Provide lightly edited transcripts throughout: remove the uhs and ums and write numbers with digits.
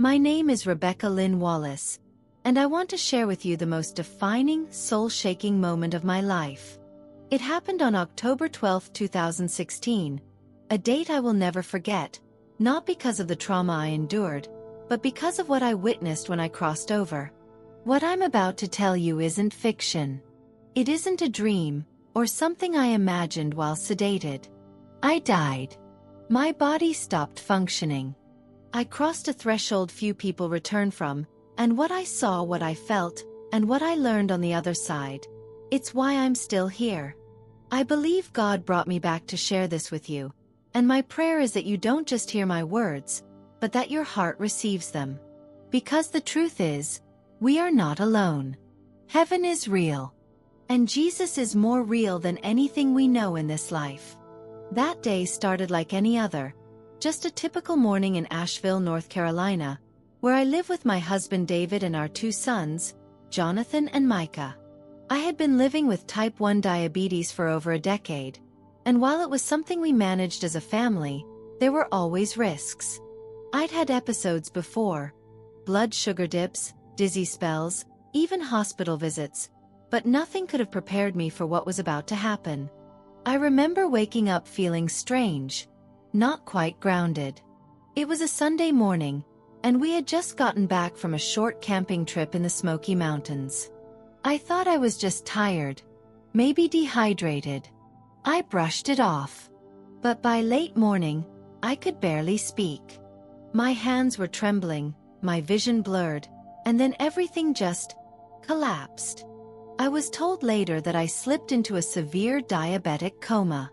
My name is Rebecca Lynn Wallace, and I want to share with you the most defining, soul-shaking moment of my life. It happened on October 12, 2016, a date I will never forget, not because of the trauma I endured, but because of what I witnessed when I crossed over. What I'm about to tell you isn't fiction. It isn't a dream, or something I imagined while sedated. I died. My body stopped functioning. I crossed a threshold few people return from, and what I saw, what I felt, and what I learned on the other side. It's why I'm still here. I believe God brought me back to share this with you, and my prayer is that you don't just hear my words, but that your heart receives them. Because the truth is, we are not alone. Heaven is real. And Jesus is more real than anything we know in this life. That day started like any other, just a typical morning in Asheville, North Carolina, where I live with my husband David and our 2 sons, Jonathan and Micah. I had been living with type 1 diabetes for over a decade, and while it was something we managed as a family, there were always risks. I'd had episodes before: blood sugar dips, dizzy spells, even hospital visits, but nothing could have prepared me for what was about to happen. I remember waking up feeling strange, not quite grounded. It was a Sunday morning, and we had just gotten back from a short camping trip in the Smoky Mountains. I thought I was just tired, maybe dehydrated. I brushed it off. But by late morning, I could barely speak. My hands were trembling, my vision blurred, and then everything just collapsed. I was told later that I slipped into a severe diabetic coma.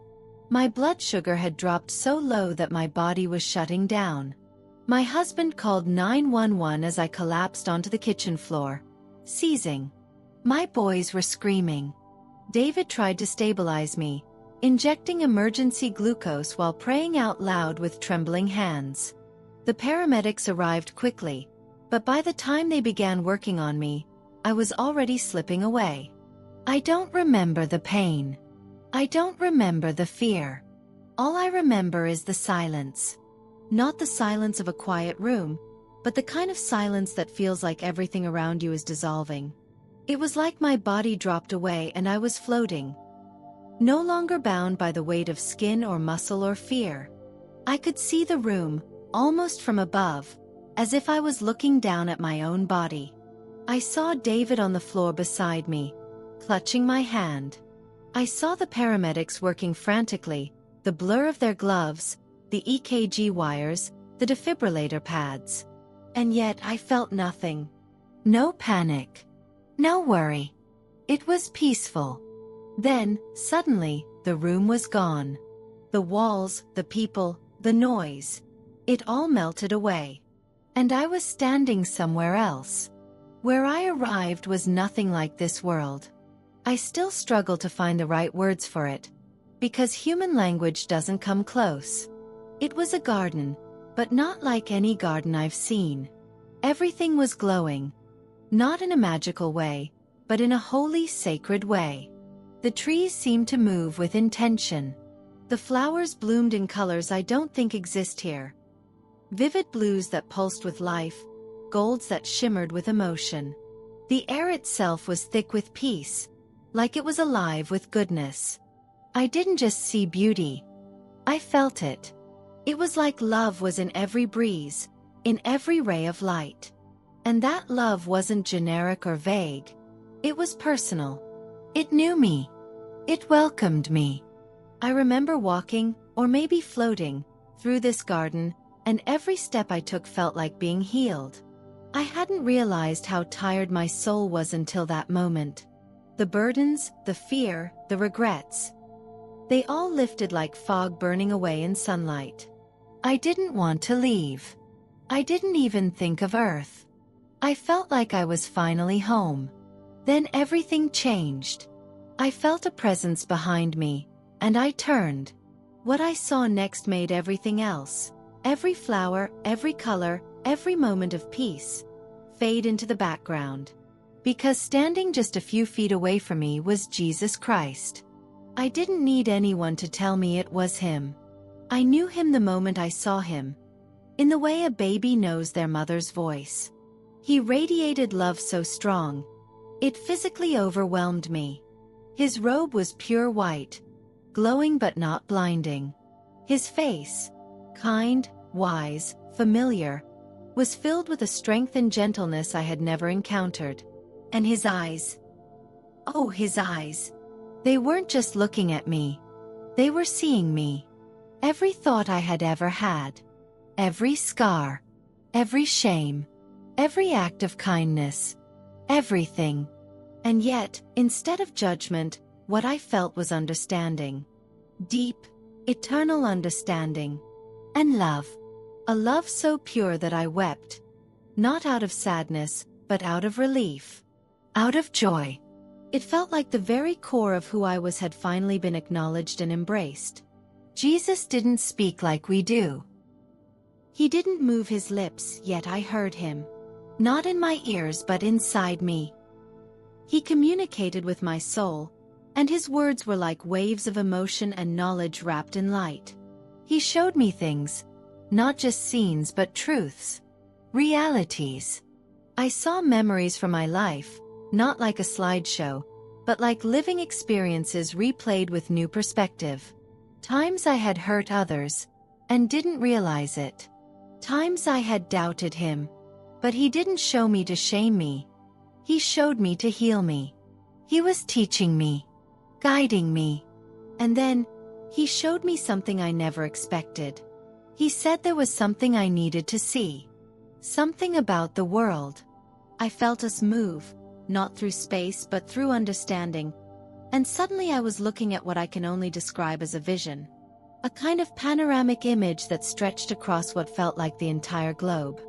My blood sugar had dropped so low that my body was shutting down. My husband called 911 as I collapsed onto the kitchen floor, seizing. My boys were screaming. David tried to stabilize me, injecting emergency glucose while praying out loud with trembling hands. The paramedics arrived quickly, but by the time they began working on me, I was already slipping away. I don't remember the pain. I don't remember the fear. All I remember is the silence. Not the silence of a quiet room, but the kind of silence that feels like everything around you is dissolving. It was like my body dropped away and I was floating. No longer bound by the weight of skin or muscle or fear. I could see the room, almost from above, as if I was looking down at my own body. I saw David on the floor beside me, clutching my hand. I saw the paramedics working frantically, the blur of their gloves, the EKG wires, the defibrillator pads. And yet I felt nothing. No panic. No worry. It was peaceful. Then, suddenly, the room was gone. The walls, the people, the noise. It all melted away. And I was standing somewhere else. Where I arrived was nothing like this world. I still struggle to find the right words for it, because human language doesn't come close. It was a garden, but not like any garden I've seen. Everything was glowing. Not in a magical way, but in a holy, sacred way. The trees seemed to move with intention. The flowers bloomed in colors I don't think exist here. Vivid blues that pulsed with life, golds that shimmered with emotion. The air itself was thick with peace, like it was alive with goodness. I didn't just see beauty. I felt it. It was like love was in every breeze, in every ray of light. And that love wasn't generic or vague. It was personal. It knew me. It welcomed me. I remember walking, or maybe floating, through this garden, and every step I took felt like being healed. I hadn't realized how tired my soul was until that moment. The burdens, the fear, the regrets. They all lifted like fog burning away in sunlight. I didn't want to leave. I didn't even think of Earth. I felt like I was finally home. Then everything changed. I felt a presence behind me, and I turned. What I saw next made everything else, every flower, every color, every moment of peace, fade into the background. Because standing just a few feet away from me was Jesus Christ. I didn't need anyone to tell me it was him. I knew him the moment I saw him. in the way a baby knows their mother's voice. He radiated love so strong, it physically overwhelmed me. His robe was pure white, glowing but not blinding. His face, kind, wise, familiar, was filled with a strength and gentleness I had never encountered. And his eyes. Oh, his eyes. They weren't just looking at me. They were seeing me. Every thought I had ever had. Every scar. Every shame. Every act of kindness. Everything. And yet, instead of judgment, what I felt was understanding. Deep, eternal understanding. And love. A love so pure that I wept. Not out of sadness, but out of relief. Out of joy. It felt like the very core of who I was had finally been acknowledged and embraced. Jesus didn't speak like we do. He didn't move his lips, yet I heard him. Not in my ears but inside me. He communicated with my soul, and his words were like waves of emotion and knowledge wrapped in light. He showed me things, not just scenes but truths. Realities. I saw memories from my life, not like a slideshow, but like living experiences replayed with new perspective. Times I had hurt others, and didn't realize it. Times I had doubted him, but he didn't show me to shame me. He showed me to heal me. He was teaching me, guiding me. And then, he showed me something I never expected. He said there was something I needed to see. Something about the world. I felt us move, not through space but through understanding. And suddenly I was looking at what I can only describe as a vision. A kind of panoramic image that stretched across what felt like the entire globe.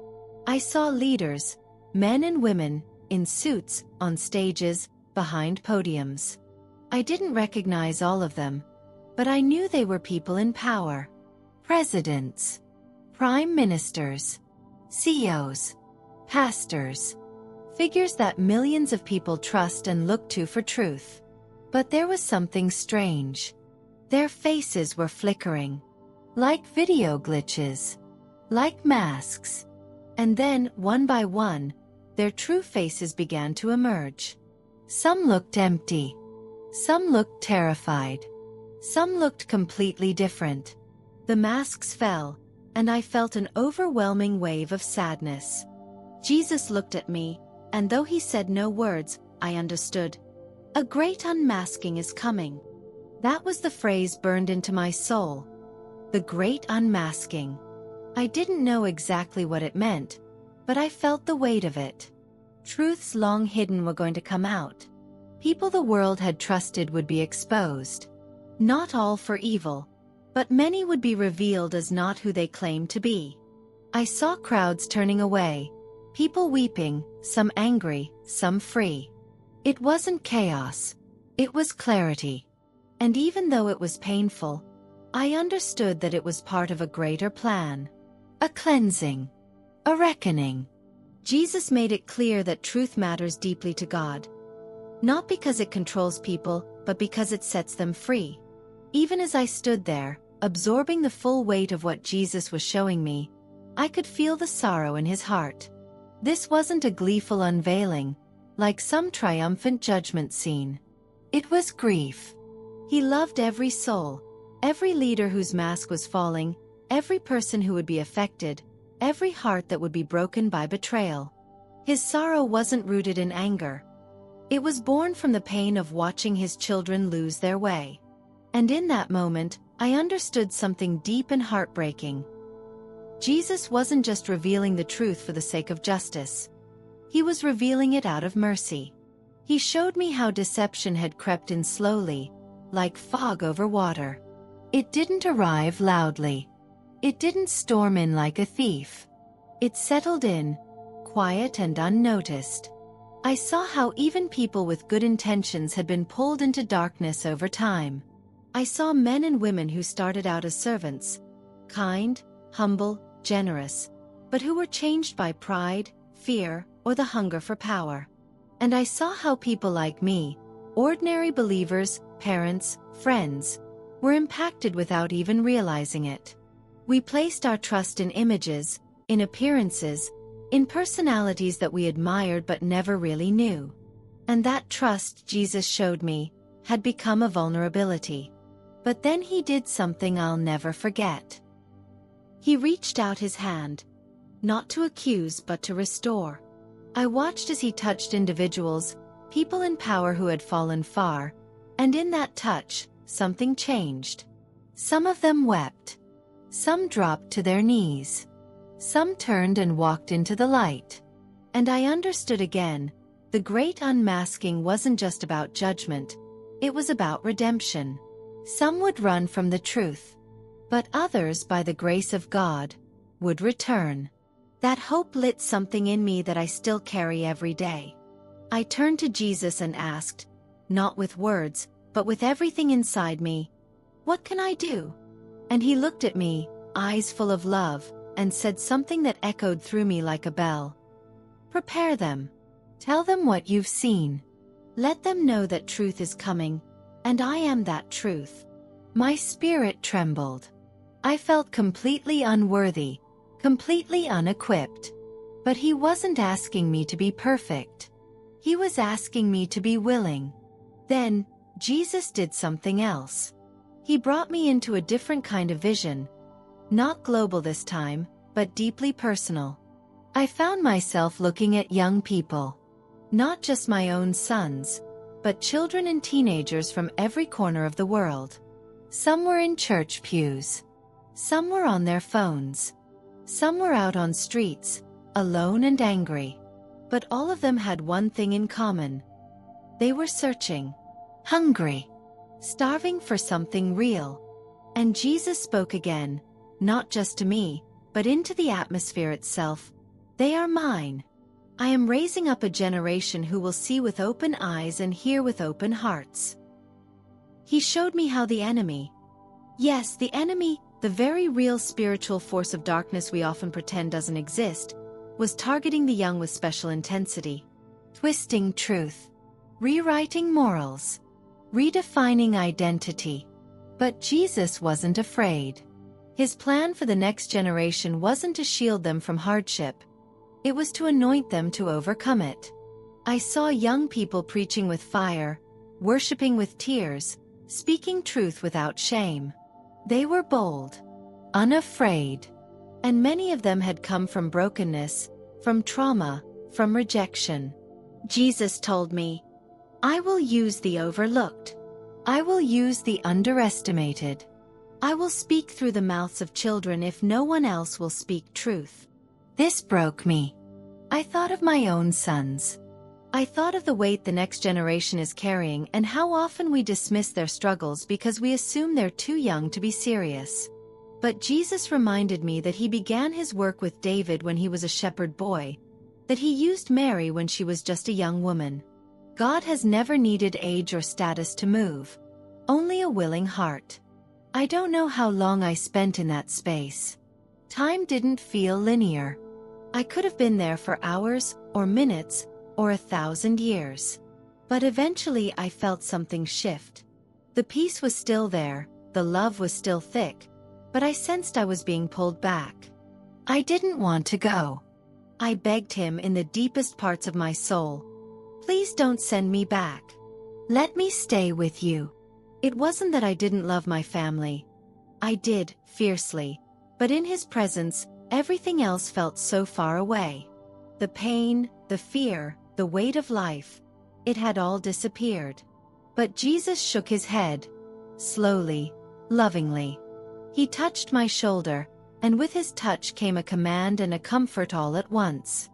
I saw leaders, men and women, in suits, on stages, behind podiums. I didn't recognize all of them, but I knew they were people in power. Presidents, prime ministers, CEOs, pastors, figures that millions of people trust and look to for truth. But there was something strange. Their faces were flickering, like video glitches, like masks. And then, one by one, their true faces began to emerge. Some looked empty. Some looked terrified. Some looked completely different. The masks fell, and I felt an overwhelming wave of sadness. Jesus looked at me, and though he said no words, I understood. A great unmasking is coming. That was the phrase burned into my soul. The great unmasking. I didn't know exactly what it meant, but I felt the weight of it. Truths long hidden were going to come out. People the world had trusted would be exposed. Not all for evil, but many would be revealed as not who they claimed to be. I saw crowds turning away, people weeping, some angry, some free. It wasn't chaos. It was clarity. And even though it was painful, I understood that it was part of a greater plan. A cleansing. A reckoning. Jesus made it clear that truth matters deeply to God. Not because it controls people, but because it sets them free. Even as I stood there, absorbing the full weight of what Jesus was showing me, I could feel the sorrow in his heart. This wasn't a gleeful unveiling, like some triumphant judgment scene. It was grief. He loved every soul, every leader whose mask was falling, every person who would be affected, every heart that would be broken by betrayal. His sorrow wasn't rooted in anger. It was born from the pain of watching his children lose their way. And in that moment, I understood something deep and heartbreaking. Jesus wasn't just revealing the truth for the sake of justice. He was revealing it out of mercy. He showed me how deception had crept in slowly, like fog over water. It didn't arrive loudly. It didn't storm in like a thief. It settled in, quiet and unnoticed. I saw how even people with good intentions had been pulled into darkness over time. I saw men and women who started out as servants, kind, humble, generous, but who were changed by pride, fear, or the hunger for power. And I saw how people like me, ordinary believers, parents, friends, were impacted without even realizing it. We placed our trust in images, in appearances, in personalities that we admired but never really knew. And that trust, Jesus showed me, had become a vulnerability. But then he did something I'll never forget. He reached out his hand, not to accuse but to restore. I watched as he touched individuals, people in power who had fallen far, and in that touch, something changed. Some of them wept. Some dropped to their knees. Some turned and walked into the light. And I understood again, the great unmasking wasn't just about judgment, it was about redemption. Some would run from the truth, but others, by the grace of God, would return. That hope lit something in me that I still carry every day. I turned to Jesus and asked, not with words, but with everything inside me, "What can I do?" And he looked at me, eyes full of love, and said something that echoed through me like a bell. "Prepare them. Tell them what you've seen. Let them know that truth is coming, and I am that truth." My spirit trembled. I felt completely unworthy, completely unequipped. But he wasn't asking me to be perfect. He was asking me to be willing. Then, Jesus did something else. He brought me into a different kind of vision. Not global this time, but deeply personal. I found myself looking at young people. Not just my own sons, but children and teenagers from every corner of the world. Some were in church pews. Some were on their phones. Some were out on streets, alone and angry. But all of them had one thing in common. They were searching, hungry, starving for something real. And Jesus spoke again, not just to me, but into the atmosphere itself. "They are mine. I am raising up a generation who will see with open eyes and hear with open hearts." He showed me how the enemy, yes, the enemy, the very real spiritual force of darkness we often pretend doesn't exist, was targeting the young with special intensity, twisting truth, rewriting morals, redefining identity. But Jesus wasn't afraid. His plan for the next generation wasn't to shield them from hardship. It was to anoint them to overcome it. I saw young people preaching with fire, worshiping with tears, speaking truth without shame. They were bold, unafraid, and many of them had come from brokenness, from trauma, from rejection. Jesus told me, "I will use the overlooked. I will use the underestimated. I will speak through the mouths of children if no one else will speak truth." This broke me. I thought of my own sons. I thought of the weight the next generation is carrying and how often we dismiss their struggles because we assume they're too young to be serious. But Jesus reminded me that he began his work with David when he was a shepherd boy, that he used Mary when she was just a young woman. God has never needed age or status to move, only a willing heart. I don't know how long I spent in that space. Time didn't feel linear. I could have been there for hours, or minutes, or 1,000 years. But eventually I felt something shift. The peace was still there, the love was still thick, but I sensed I was being pulled back. I didn't want to go. I begged him in the deepest parts of my soul, "Please don't send me back. Let me stay with you." It wasn't that I didn't love my family. I did, fiercely. But in his presence, everything else felt so far away. The pain, the fear, the weight of life, it had all disappeared. But Jesus shook his head, slowly, lovingly. He touched my shoulder, and with his touch came a command and a comfort all at once.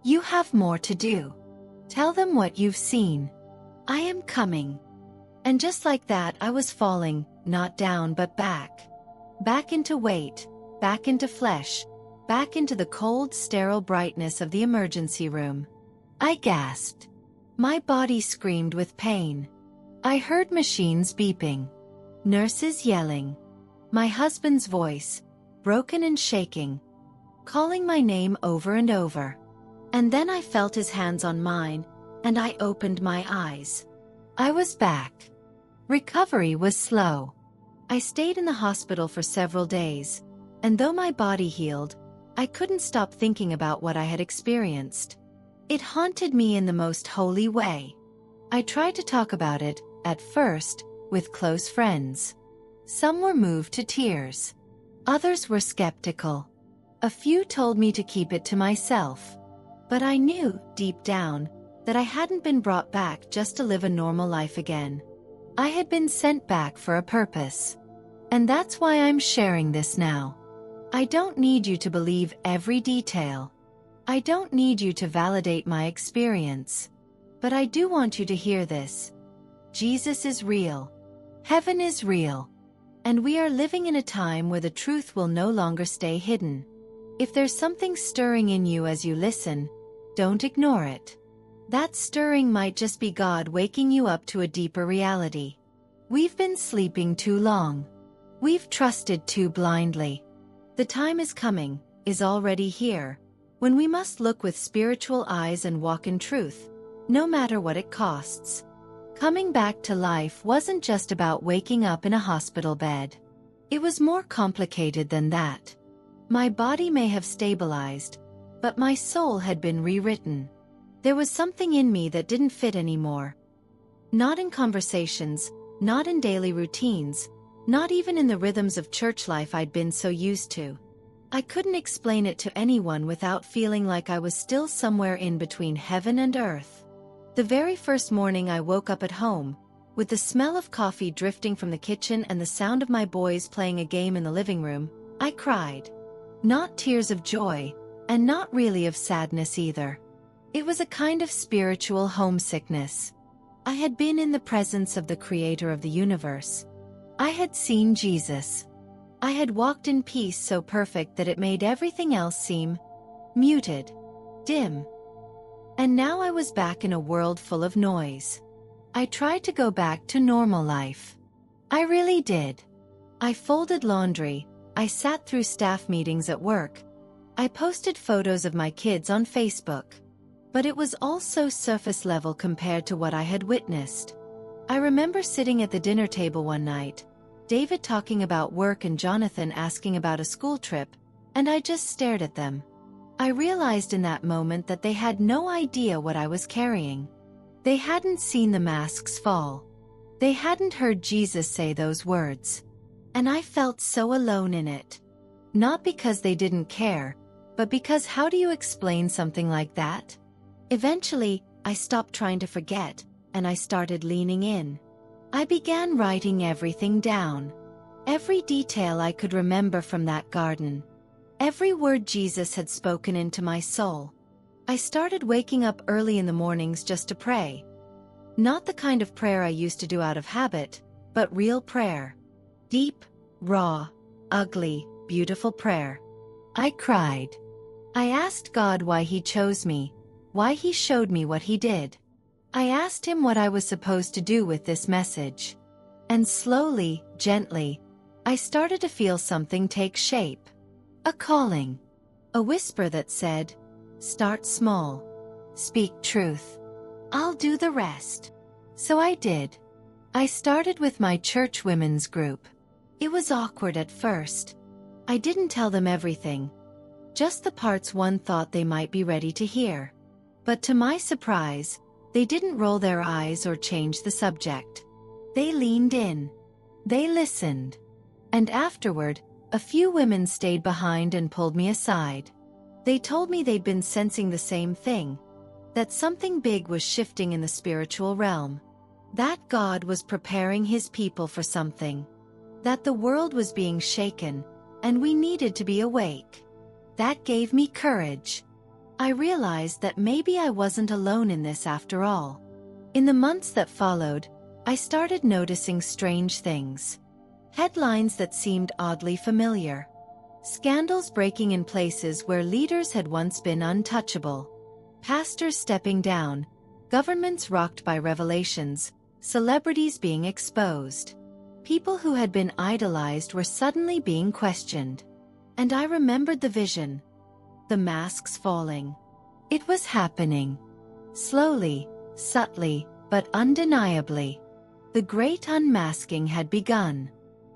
"You have more to do. Tell them what you've seen. I am coming." And just like that I was falling, not down but back. Back into weight, back into flesh, back into the cold, sterile brightness of the emergency room. I gasped. My body screamed with pain. I heard machines beeping, nurses yelling, my husband's voice, broken and shaking, calling my name over and over. And then I felt his hands on mine, and I opened my eyes. I was back. Recovery was slow. I stayed in the hospital for several days, And though my body healed, I couldn't stop thinking about what I had experienced. It haunted me in the most holy way. I tried to talk about it, at first, with close friends. Some were moved to tears. Others were skeptical. A few told me to keep it to myself. But I knew, deep down, that I hadn't been brought back just to live a normal life again. I had been sent back for a purpose. And that's why I'm sharing this now. I don't need you to believe every detail. I don't need you to validate my experience. But I do want you to hear this. Jesus is real. Heaven is real. And we are living in a time where the truth will no longer stay hidden. If there's something stirring in you as you listen, don't ignore it. That stirring might just be God waking you up to a deeper reality. We've been sleeping too long. We've trusted too blindly. The time is coming, is already here, when we must look with spiritual eyes and walk in truth, no matter what it costs. Coming back to life wasn't just about waking up in a hospital bed. It was more complicated than that. My body may have stabilized, but my soul had been rewritten. There was something in me that didn't fit anymore. Not in conversations, not in daily routines, not even in the rhythms of church life I'd been so used to. I couldn't explain it to anyone without feeling like I was still somewhere in between heaven and earth. The very first morning I woke up at home, with the smell of coffee drifting from the kitchen and the sound of my boys playing a game in the living room, I cried. Not tears of joy, and not really of sadness either. It was a kind of spiritual homesickness. I had been in the presence of the Creator of the universe. I had seen Jesus. I had walked in peace so perfect that it made everything else seem muted, dim. And now I was back in a world full of noise. I tried to go back to normal life. I really did. I folded laundry, I sat through staff meetings at work. I posted photos of my kids on Facebook. But it was all so surface level compared to what I had witnessed. I remember sitting at the dinner table one night, David talking about work and Jonathan asking about a school trip, and I just stared at them. I realized in that moment that they had no idea what I was carrying. They hadn't seen the masks fall. They hadn't heard Jesus say those words. And I felt so alone in it. Not because they didn't care, but because how do you explain something like that? Eventually, I stopped trying to forget, and I started leaning in. I began writing everything down. Every detail I could remember from that garden. Every word Jesus had spoken into my soul. I started waking up early in the mornings just to pray. Not the kind of prayer I used to do out of habit, but real prayer. Deep, raw, ugly, beautiful prayer. I cried. I asked God why He chose me. Why He showed me what He did. I asked Him what I was supposed to do with this message. And slowly, gently, I started to feel something take shape. A calling. A whisper that said, "Start small. Speak truth. I'll do the rest." So I did. I started with my church women's group. It was awkward at first. I didn't tell them everything. Just the parts one thought they might be ready to hear. But to my surprise, they didn't roll their eyes or change the subject. They leaned in. They listened. And afterward, a few women stayed behind and pulled me aside. They told me they'd been sensing the same thing. That something big was shifting in the spiritual realm. That God was preparing His people for something. That the world was being shaken, and we needed to be awake. That gave me courage. I realized that maybe I wasn't alone in this after all. In the months that followed, I started noticing strange things. Headlines that seemed oddly familiar. Scandals breaking in places where leaders had once been untouchable. Pastors stepping down, governments rocked by revelations, celebrities being exposed. People who had been idolized were suddenly being questioned. And I remembered the vision. The masks falling. It was happening. Slowly, subtly, but undeniably. The great unmasking had begun.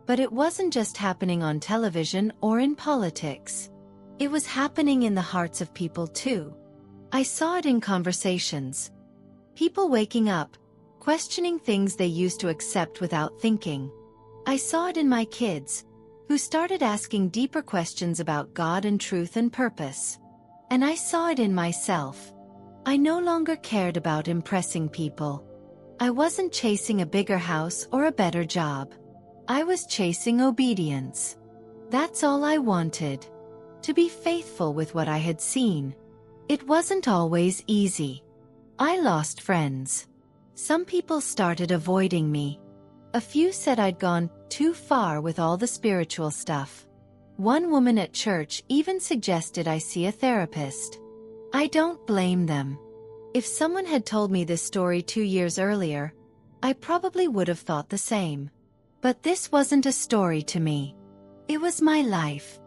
But it wasn't just happening on television or in politics. It was happening in the hearts of people too. I saw it in conversations. People waking up, questioning things they used to accept without thinking. I saw it in my kids, who started asking deeper questions about God and truth and purpose. And I saw it in myself. I no longer cared about impressing people. I wasn't chasing a bigger house or a better job. I was chasing obedience. That's all I wanted. To be faithful with what I had seen. It wasn't always easy. I lost friends. Some people started avoiding me. A few said I'd gone too far with all the spiritual stuff. One woman at church even suggested I see a therapist. I don't blame them. If someone had told me this story 2 years earlier, I probably would have thought the same. But this wasn't a story to me. It was my life.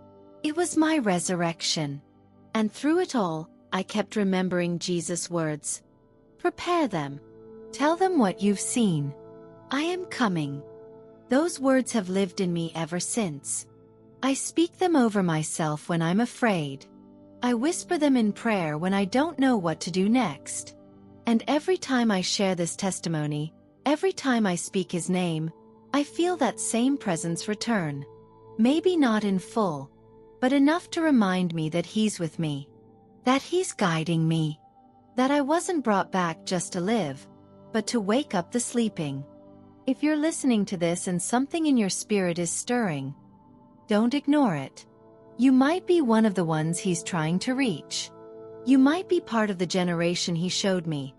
It was my resurrection. And through it all, I kept remembering Jesus' words. Prepare them. Tell them what you've seen. I am coming. Those words have lived in me ever since. I speak them over myself when I'm afraid. I whisper them in prayer when I don't know what to do next. And every time I share this testimony, every time I speak His name, I feel that same presence return. Maybe not in full, but enough to remind me that He's with me. That He's guiding me. That I wasn't brought back just to live, but to wake up the sleeping. If you're listening to this and something in your spirit is stirring, don't ignore it. You might be one of the ones He's trying to reach. You might be part of the generation He showed me.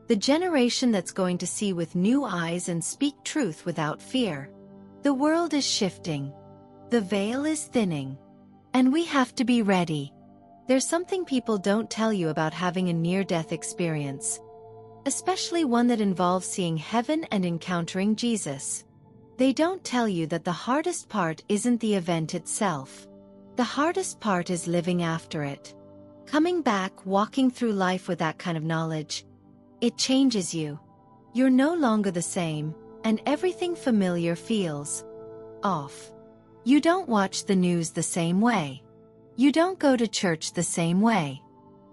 The generation that's going to see with new eyes and speak truth without fear. The world is shifting. The veil is thinning. And we have to be ready. There's something people don't tell you about having a near-death experience. Especially one that involves seeing heaven and encountering Jesus. They don't tell you that the hardest part isn't the event itself. The hardest part is living after it. Coming back, walking through life with that kind of knowledge. It changes you. You're no longer the same, and everything familiar feels off. You don't watch the news the same way. You don't go to church the same way.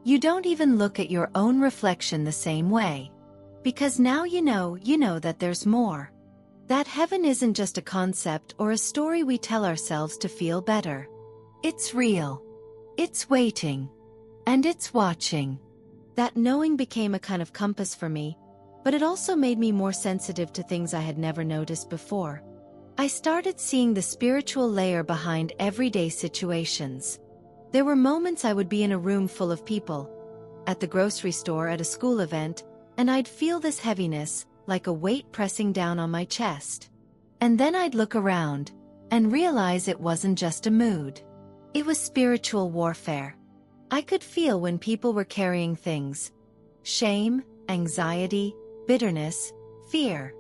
You don't even look at your own reflection the same way. Because now you know that there's more. That heaven isn't just a concept or a story we tell ourselves to feel better. It's real. It's waiting. And it's watching. That knowing became a kind of compass for me, but it also made me more sensitive to things I had never noticed before. I started seeing the spiritual layer behind everyday situations. There were moments I would be in a room full of people, at the grocery store, at a school event, and I'd feel this heaviness, like a weight pressing down on my chest. And then I'd look around, and realize it wasn't just a mood. It was spiritual warfare. I could feel when people were carrying things. Shame, anxiety, bitterness, fear.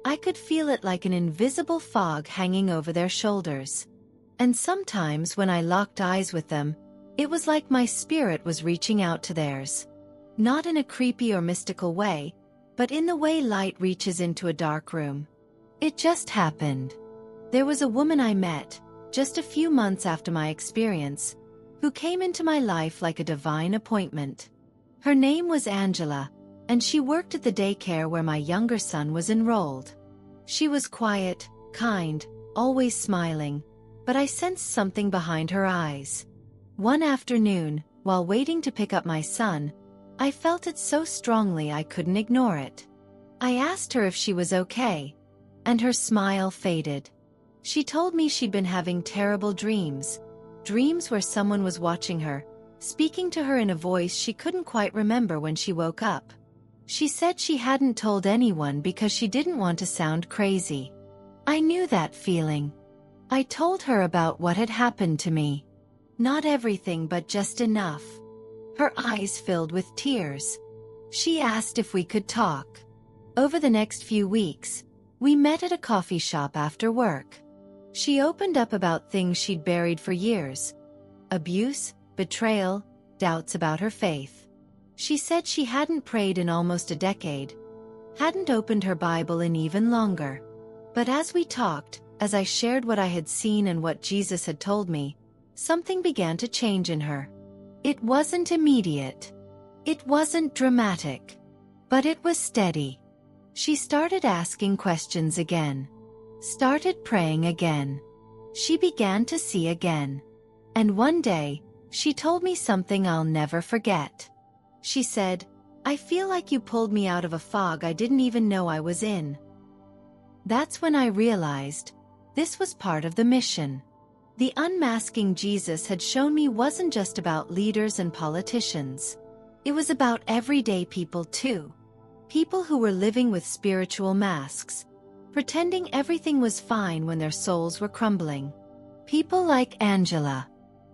I could feel it like an invisible fog hanging over their shoulders. And sometimes when I locked eyes with them, it was like my spirit was reaching out to theirs. Not in a creepy or mystical way, but in the way light reaches into a dark room. It just happened. There was a woman I met, just a few months after my experience, who came into my life like a divine appointment. Her name was Angela, and she worked at the daycare where my younger son was enrolled. She was quiet, kind, always smiling, but I sensed something behind her eyes. One afternoon, while waiting to pick up my son, I felt it so strongly I couldn't ignore it. I asked her if she was okay, and her smile faded. She told me she'd been having terrible dreams where someone was watching her, speaking to her in a voice she couldn't quite remember when she woke up. She said she hadn't told anyone because she didn't want to sound crazy. I knew that feeling. I told her about what had happened to me. Not everything, but just enough. Her eyes filled with tears. She asked if we could talk. Over the next few weeks, we met at a coffee shop after work. She opened up about things she'd buried for years. Abuse, betrayal, doubts about her faith. She said she hadn't prayed in almost a decade, hadn't opened her Bible in even longer. But as we talked, as I shared what I had seen and what Jesus had told me, something began to change in her. It wasn't immediate. It wasn't dramatic. But it was steady. She started asking questions again. Started praying again. She began to see again. And one day, she told me something I'll never forget. She said, "I feel like you pulled me out of a fog I didn't even know I was in." That's when I realized, this was part of the mission. The Unmasking Jesus had shown me wasn't just about leaders and politicians. It was about everyday people too. People who were living with spiritual masks, pretending everything was fine when their souls were crumbling. People like Angela.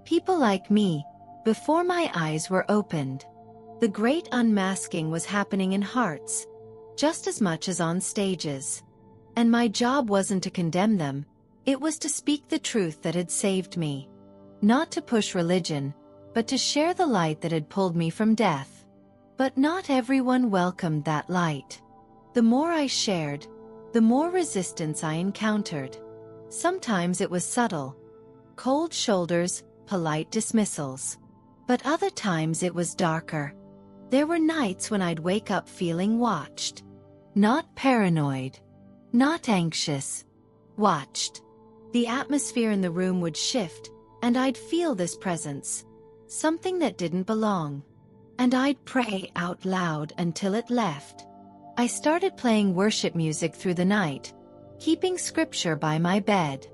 People like me, before my eyes were opened. The great unmasking was happening in hearts, just as much as on stages. And my job wasn't to condemn them, it was to speak the truth that had saved me. Not to push religion, but to share the light that had pulled me from death. But not everyone welcomed that light. The more I shared, the more resistance I encountered. Sometimes it was subtle. Cold shoulders, polite dismissals. But other times it was darker. There were nights when I'd wake up feeling watched. Not paranoid. Not anxious. Watched. The atmosphere in the room would shift, and I'd feel this presence. Something that didn't belong. And I'd pray out loud until it left. I started playing worship music through the night, keeping scripture by my bed.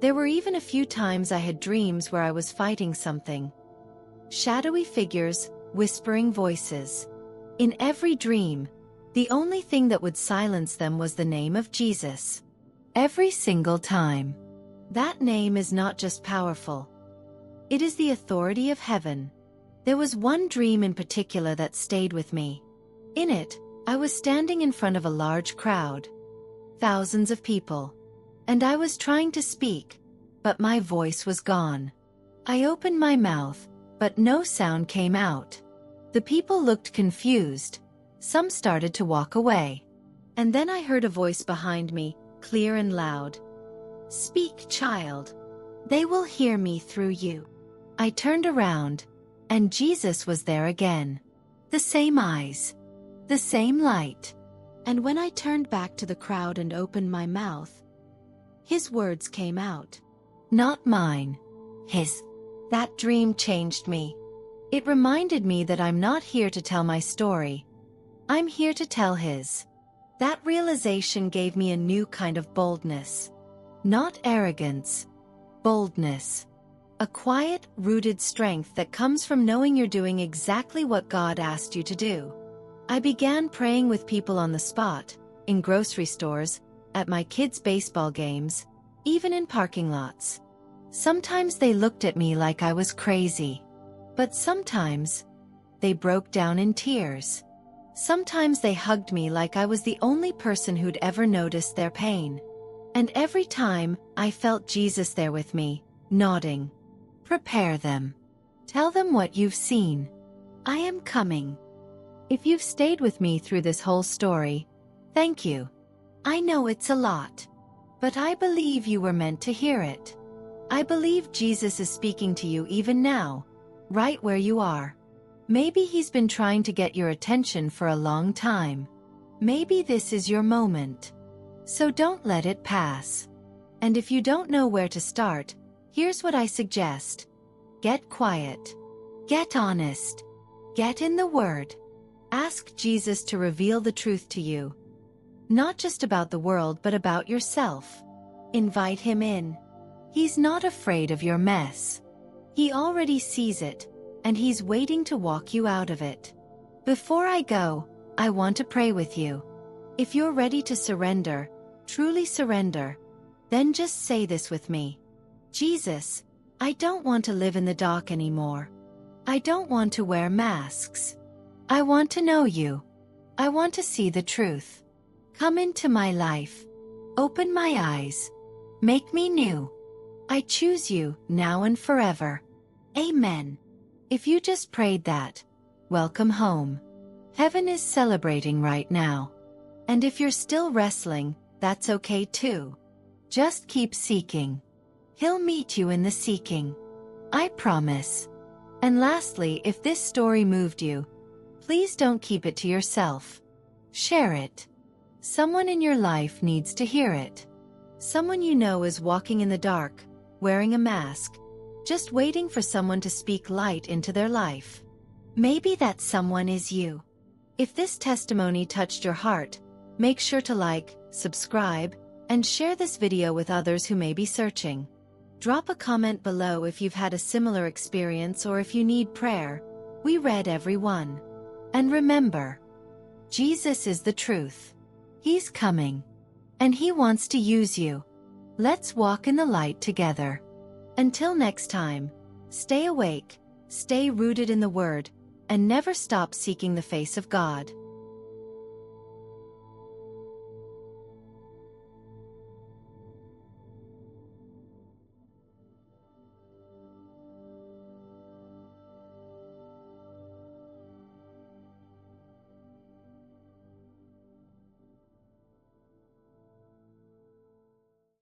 There were even a few times I had dreams where I was fighting something. Shadowy figures, whispering voices. In every dream, the only thing that would silence them was the name of Jesus. Every single time. That name is not just powerful. It is the authority of heaven. There was one dream in particular that stayed with me. In it, I was standing in front of a large crowd. Thousands of people. And I was trying to speak, but my voice was gone. I opened my mouth, but no sound came out. The people looked confused. Some started to walk away. And then I heard a voice behind me, clear and loud. "Speak, child. They will hear me through you." I turned around, and Jesus was there again. The same eyes. The same light. And when I turned back to the crowd and opened my mouth, his words came out. Not mine. His. That dream changed me. It reminded me that I'm not here to tell my story. I'm here to tell his. That realization gave me a new kind of boldness. Not arrogance. Boldness. A quiet, rooted strength that comes from knowing you're doing exactly what God asked you to do. I began praying with people on the spot, in grocery stores, at my kids' baseball games, even in parking lots. Sometimes they looked at me like I was crazy. But sometimes, they broke down in tears. Sometimes they hugged me like I was the only person who'd ever noticed their pain. And every time, I felt Jesus there with me, nodding. Prepare them. Tell them what you've seen. I am coming. If you've stayed with me through this whole story, thank you. I know it's a lot. But I believe you were meant to hear it. I believe Jesus is speaking to you even now, right where you are. Maybe he's been trying to get your attention for a long time. Maybe this is your moment. So don't let it pass. And if you don't know where to start, here's what I suggest. Get quiet. Get honest. Get in the Word. Ask Jesus to reveal the truth to you. Not just about the world but about yourself. Invite him in. He's not afraid of your mess. He already sees it, and he's waiting to walk you out of it. Before I go, I want to pray with you. If you're ready to surrender, truly surrender, then just say this with me. Jesus, I don't want to live in the dark anymore. I don't want to wear masks. I want to know you. I want to see the truth. Come into my life. Open my eyes. Make me new. I choose you, now and forever. Amen. If you just prayed that, welcome home. Heaven is celebrating right now. And if you're still wrestling, that's okay too. Just keep seeking. He'll meet you in the seeking. I promise. And lastly, if this story moved you, please don't keep it to yourself. Share it. Someone in your life needs to hear it. Someone you know is walking in the dark, wearing a mask, just waiting for someone to speak light into their life. Maybe that someone is you. If this testimony touched your heart, make sure to like, subscribe, and share this video with others who may be searching. Drop a comment below if you've had a similar experience or if you need prayer. We read every one. And remember, Jesus is the truth. He's coming. And He wants to use you. Let's walk in the light together. Until next time, stay awake, stay rooted in the Word, and never stop seeking the face of God.